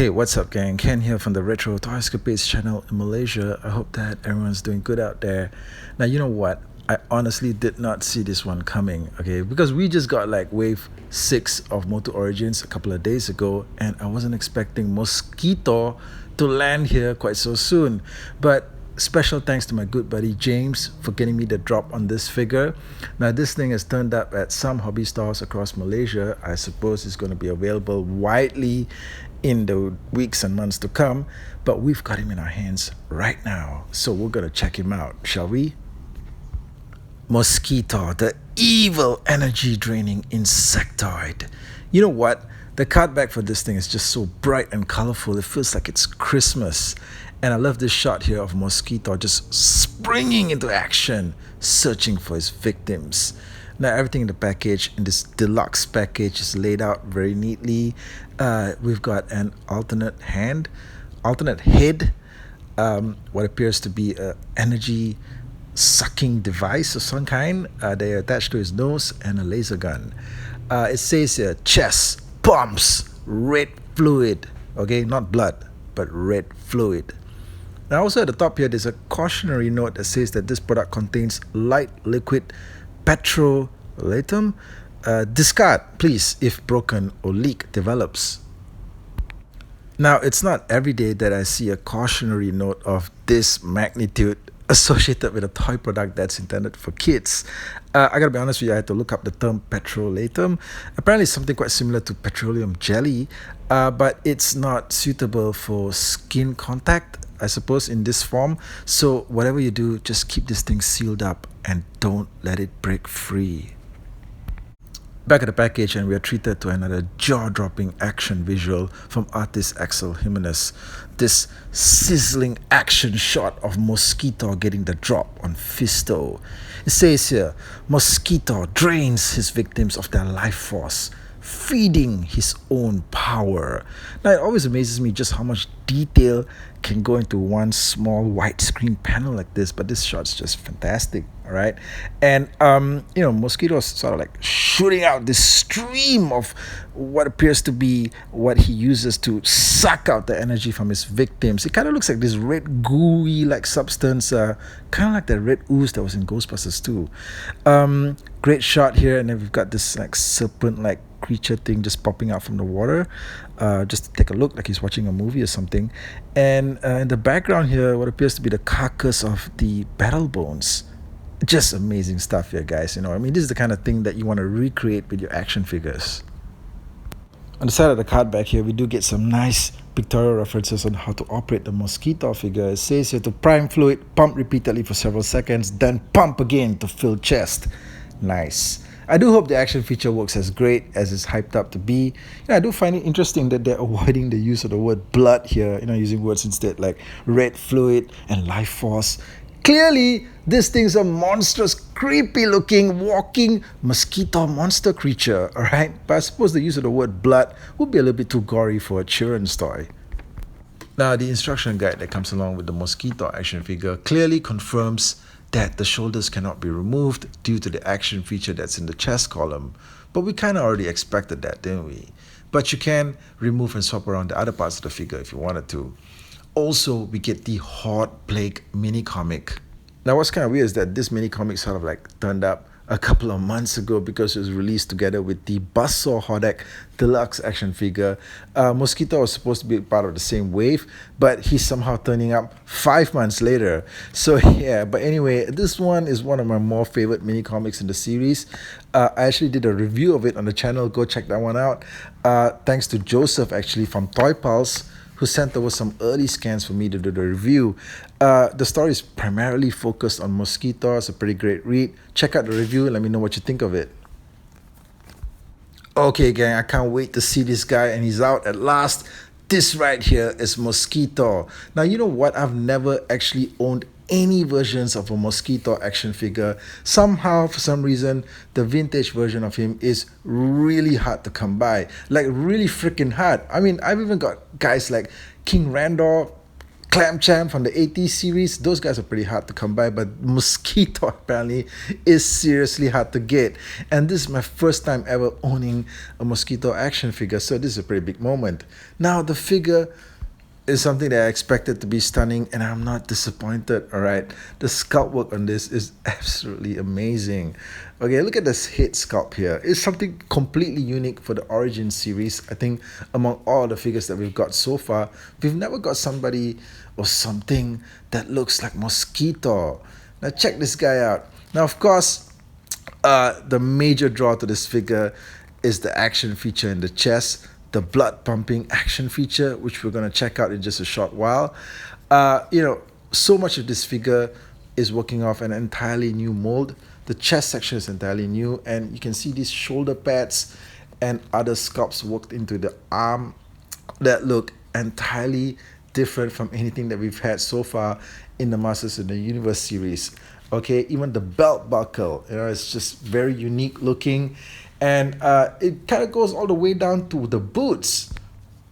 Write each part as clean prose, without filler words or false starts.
Hey, what's up, gang? Ken here from the Retro Toyscape's channel in Malaysia. I hope that everyone's doing good out there. Now, you know what? I honestly did not see this one coming, okay? Because we just got like wave 6 of MOTU Origins a couple of days ago, and I wasn't expecting Mosquito to land here quite so soon. But special thanks to my good buddy James for getting me the drop on this figure. Now, this thing has turned up at some hobby stores across Malaysia. I suppose it's going to be available widely in the weeks and months to come, but we've got him in our hands right now, so we're going to check him out, shall we? Mosquito, the evil energy draining insectoid. You know what? The card back for this thing is just so bright and colorful. It feels like it's Christmas. And I love this shot here of Mosquito just springing into action, searching for his victims. Now, everything in the package, in this deluxe package, is laid out very neatly. We've got an alternate head, what appears to be an energy sucking device of some kind. They are attached to his nose, and a laser gun. It says here, chest, pumps, red fluid. Okay, not blood, but red fluid. Now, also at the top here, there's a cautionary note that says that this product contains light liquid petrolatum. Discard, please, if broken or leak develops. Now, it's not every day that I see a cautionary note of this magnitude associated with a toy product that's intended for kids. I gotta be honest with you, I had to look up the term petrolatum. Apparently it's something quite similar to petroleum jelly, but it's not suitable for skin contact, I suppose, in this form. So whatever you do, just keep this thing sealed up and don't let it break free. Back at the package, and we are treated to another jaw-dropping action visual from artist Axel Jimenez. This sizzling action shot of Mosquito getting the drop on Fisto. It says here, Mosquito drains his victims of their life force, feeding his own power. Now, it always amazes me just how much detail can go into one small widescreen panel like this, but this shot's just fantastic, all right? And, Mosquito's sort of like shooting out this stream of what appears to be what he uses to suck out the energy from his victims. It kind of looks like this red gooey like substance, kind of like that red ooze that was in Ghostbusters too. Great shot here, and then we've got this like serpent-like creature thing just popping out from the water, just to take a look like he's watching a movie or something. And in the background here, what appears to be the carcass of the battle bones. Just amazing stuff here, guys. This is the kind of thing that you want to recreate with your action figures. On the side of the card back here, we do get some nice pictorial references on how to operate the Mosquito figure. It says here to prime fluid, pump repeatedly for several seconds, then pump again to fill chest. Nice. I do hope the action feature works as great as it's hyped up to be. I do find it interesting that they're avoiding the use of the word blood here, using words instead like red fluid and life force. Clearly, this thing's a monstrous, creepy-looking, walking mosquito monster creature, all right? But I suppose the use of the word blood would be a little bit too gory for a children's toy. Now, the instruction guide that comes along with the Mosquito action figure clearly confirms that the shoulders cannot be removed due to the action feature that's in the chest column. But we kind of already expected that, didn't we? But you can remove and swap around the other parts of the figure if you wanted to. Also, we get the Horde Plague mini comic. Now, what's kind of weird is that this mini comic sort of like turned up a couple of months ago because it was released together with the Buzzsaw Hordak Deluxe action figure. Mosquito was supposed to be part of the same wave, but he's somehow turning up 5 months later. So yeah, but anyway, this one is one of my more favorite mini comics in the series. I actually did a review of it on the channel. Go check that one out. Thanks to Joseph, actually, from Toy Pulse, who sent over some early scans for me to do the review. The story is primarily focused on Mosquito. It's a pretty great read. Check out the review and let me know what you think of it. Okay, gang, I can't wait to see this guy, and he's out at last. This right here is Mosquito. Now, you know what? I've never actually owned any versions of a Mosquito action figure. Somehow, for some reason, the vintage version of him is really hard to come by. Like, really freaking hard. I've even got guys like King Randor, Clam Champ from the 80s series, those guys are pretty hard to come by, but Mosquito apparently is seriously hard to get. And this is my first time ever owning a Mosquito action figure, so this is a pretty big moment. Now, the figure is something that I expected to be stunning, and I'm not disappointed. All right, the sculpt work on this is absolutely amazing. Okay, look at this head sculpt here. It's something completely unique for the Origins series. I think among all the figures that we've got so far, we've never got somebody or something that looks like Mosquito. Now check this guy out. Now, of course, the major draw to this figure is the action feature in the chest, the blood pumping action feature, which we're going to check out in just a short while. So much of this figure is working off an entirely new mold. The chest section is entirely new, and you can see these shoulder pads and other sculpts worked into the arm that look entirely different from anything that we've had so far in the Masters of the Universe series. Okay, even the belt buckle, it's just very unique looking, and it kind of goes all the way down to the boots.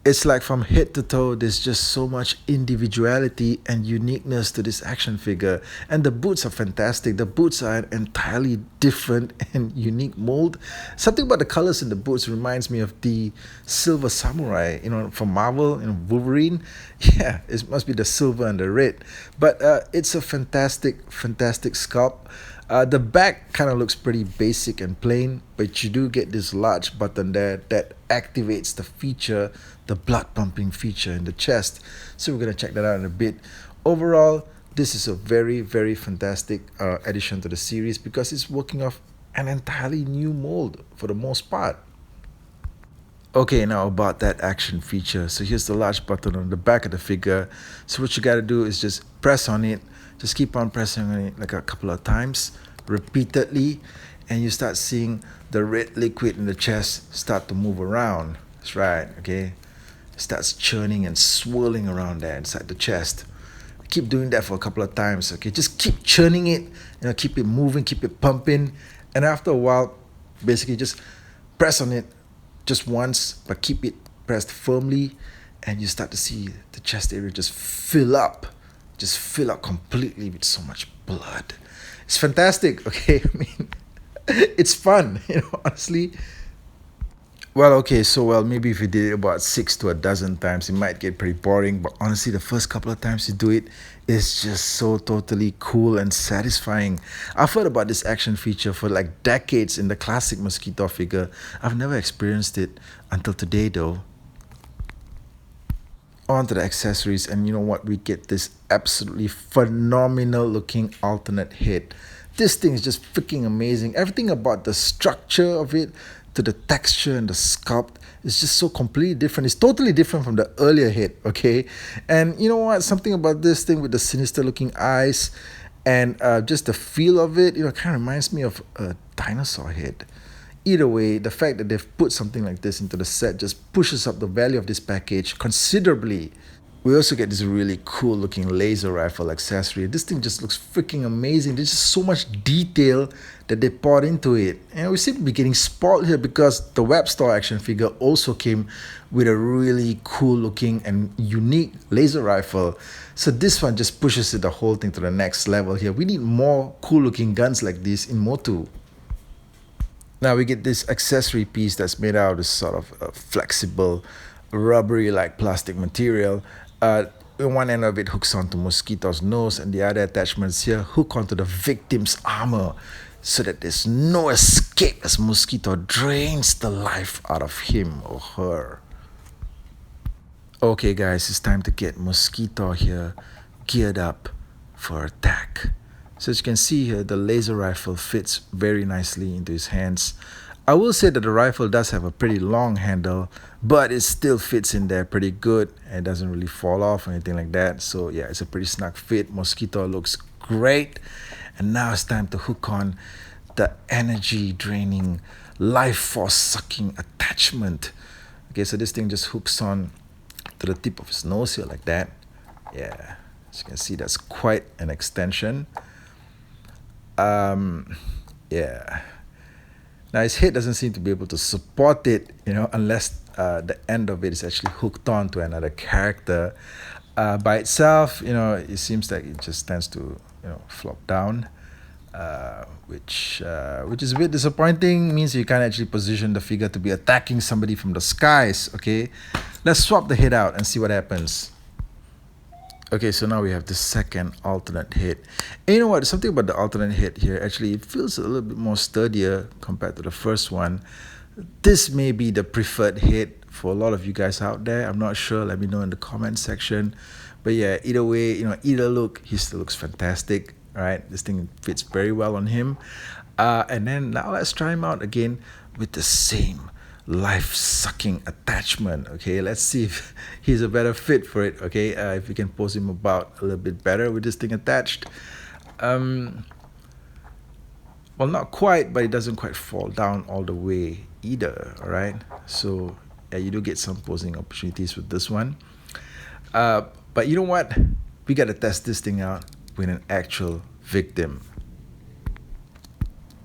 It's like from head to toe, there's just so much individuality and uniqueness to this action figure. And the boots are fantastic. The boots are an entirely different and unique mold. Something about the colors in the boots reminds me of the Silver Samurai, from Marvel, Wolverine. Yeah, it must be the silver and the red. But it's a fantastic sculpt. The back kind of looks pretty basic and plain, but you do get this large button there that activates the feature, the blood pumping feature in the chest. So we're going to check that out in a bit. Overall, this is a very, very fantastic addition to the series because it's working off an entirely new mold for the most part. Okay, now about that action feature. So here's the large button on the back of the figure. So what you got to do is just press on it. Just keep on pressing on it like a couple of times, repeatedly, and you start seeing the red liquid in the chest start to move around. That's right, okay? It starts churning and swirling around there inside the chest. Keep doing that for a couple of times, okay? Just keep churning it, keep it moving, keep it pumping, and after a while, basically just press on it just once, but keep it pressed firmly, and you start to see the chest area just fill up completely with so much blood. It's fantastic, okay? I mean, it's fun, honestly. Well, maybe if you did it about 6 to a dozen times, it might get pretty boring, but honestly, the first couple of times you do it, it's just so totally cool and satisfying. I've heard about this action feature for like decades in the classic Mosquito figure. I've never experienced it until today, though. Onto the accessories, and you know what, we get this absolutely phenomenal looking alternate head. This thing is just freaking amazing. Everything about the structure of it to the texture and the sculpt is just so completely different. It's totally different from the earlier head, okay? And you know what, something about this thing with the sinister looking eyes and just the feel of it, kind of reminds me of a dinosaur head. Either way, the fact that they've put something like this into the set just pushes up the value of this package considerably. We also get this really cool looking laser rifle accessory. This thing just looks freaking amazing. There's just so much detail that they poured into it. And we seem to be getting spoiled here because the Web Store action figure also came with a really cool looking and unique laser rifle. So this one just pushes the whole thing to the next level here. We need more cool looking guns like this in MOTU. Now we get this accessory piece that's made out of this sort of flexible, rubbery-like plastic material. One end of it hooks onto Mosquito's nose, and the other attachments here hook onto the victim's armor so that there's no escape as Mosquito drains the life out of him or her. Okay guys, it's time to get Mosquito here geared up for attack. So as you can see here, the laser rifle fits very nicely into his hands. I will say that the rifle does have a pretty long handle, but it still fits in there pretty good and doesn't really fall off or anything like that. So yeah, it's a pretty snug fit. Mosquito looks great. And now it's time to hook on the energy draining, life force sucking attachment. Okay, so this thing just hooks on to the tip of his nose here like that. Yeah, as you can see, that's quite an extension. Yeah. Now his head doesn't seem to be able to support it, unless the end of it is actually hooked on to another character. By itself, it seems like it just tends to, flop down, which is a bit disappointing. Means you can't actually position the figure to be attacking somebody from the skies. Okay, let's swap the head out and see what happens. Okay, so now we have the second alternate head. And you know what? Something about the alternate head here, actually, it feels a little bit more sturdier compared to the first one. This may be the preferred head for a lot of you guys out there. I'm not sure. Let me know in the comment section. But yeah, either way, either look, he still looks fantastic. All right, this thing fits very well on him. And then now let's try him out again with the same life-sucking attachment. Okay, let's see if he's a better fit for it. Okay, if we can pose him about a little bit better with this thing attached. Well, not quite, but it doesn't quite fall down all the way either. All right, so yeah, you do get some posing opportunities with this one. But you know what? We got to test this thing out with an actual victim.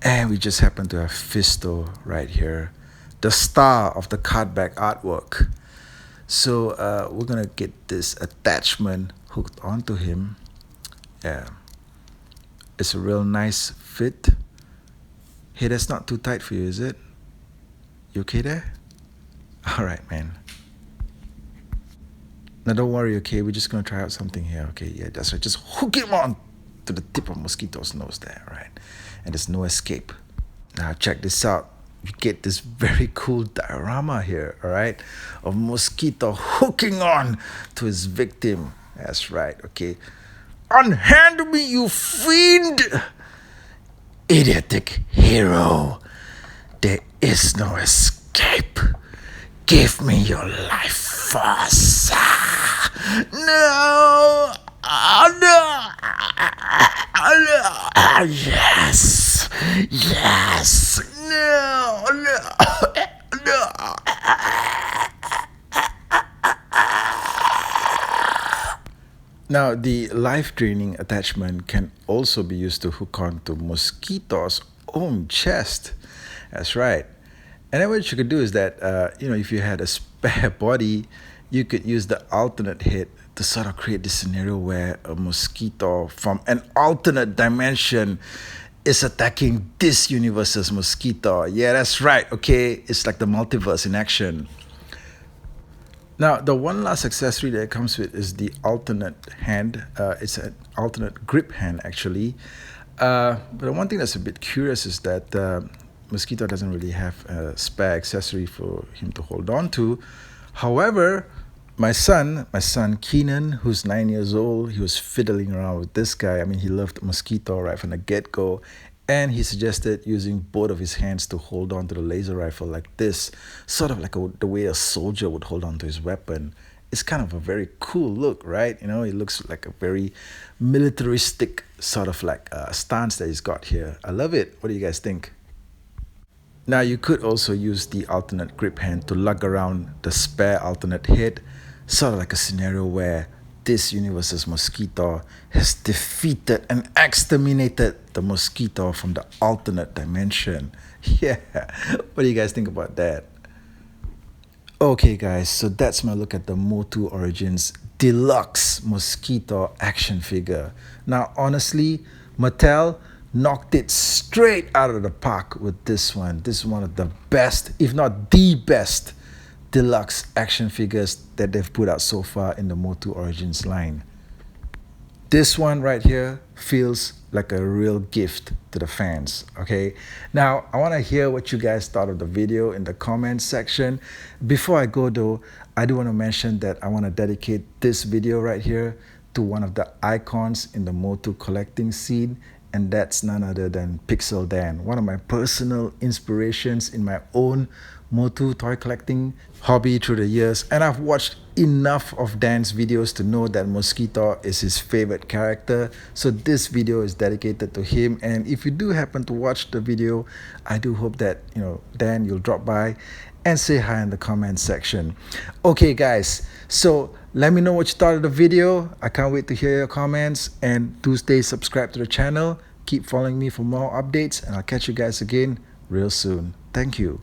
And we just happen to have Fisto right here, the star of the cardback artwork. So we're gonna get this attachment hooked onto him. Yeah, it's a real nice fit. Hey, that's not too tight for you, is it? You okay there? All right, man. Now don't worry, okay? We're just gonna try out something here, okay? Yeah, that's right. Just hook him on to the tip of Mosquito's nose there, right? And there's no escape. Now check this out. You get this very cool diorama here, all right, of Mosquito hooking on to his victim. That's right, okay. Unhand me, you fiend! Idiotic hero. There is no escape. Give me your life force. No! No! Yes! Yes! No! No! No! Now, the life-draining attachment can also be used to hook on to Mosquito's own chest. That's right. And then what you could do is that, if you had a spare body, you could use the alternate head to sort of create this scenario where a Mosquito from an alternate dimension is attacking this universe's Mosquito. Yeah, that's right, okay? It's like the multiverse in action. Now, the one last accessory that it comes with is the alternate hand. It's an alternate grip hand, actually. But the one thing that's a bit curious is that Mosquito doesn't really have a spare accessory for him to hold on to. However, my son Keenan, who's 9 years old, he was fiddling around with this guy. I mean, he loved Mosquito right from the get-go. And he suggested using both of his hands to hold on to the laser rifle like this, sort of like the way a soldier would hold on to his weapon. It's kind of a very cool look, right? It looks like a very militaristic sort of like stance that he's got here. I love it. What do you guys think? Now, you could also use the alternate grip hand to lug around the spare alternate head, sort of like a scenario where this universe's Mosquito has defeated and exterminated the Mosquito from the alternate dimension. Yeah, what do you guys think about that? Okay guys, so that's my look at the MOTU Origins Deluxe Mosquito action figure. Now honestly, Mattel knocked it straight out of the park with this one. This is one of the best, if not the best, deluxe action figures that they've put out so far in the MOTU Origins line. This one right here feels like a real gift to the fans, okay? Now, I want to hear what you guys thought of the video in the comments section. Before I go though, I do want to mention that I want to dedicate this video right here to one of the icons in the MOTU collecting scene, and that's none other than Pixel Dan, one of my personal inspirations in my own MOTU toy collecting hobby through the years. And I've watched enough of Dan's videos to know that Mosquito is his favorite character. So this video is dedicated to him. And if you do happen to watch the video, I do hope that, Dan, you'll drop by and say hi in the comment section. Okay guys, so let me know what you thought of the video. I can't wait to hear your comments, and do stay subscribed to the channel. Keep following me for more updates, and I'll catch you guys again real soon. Thank you.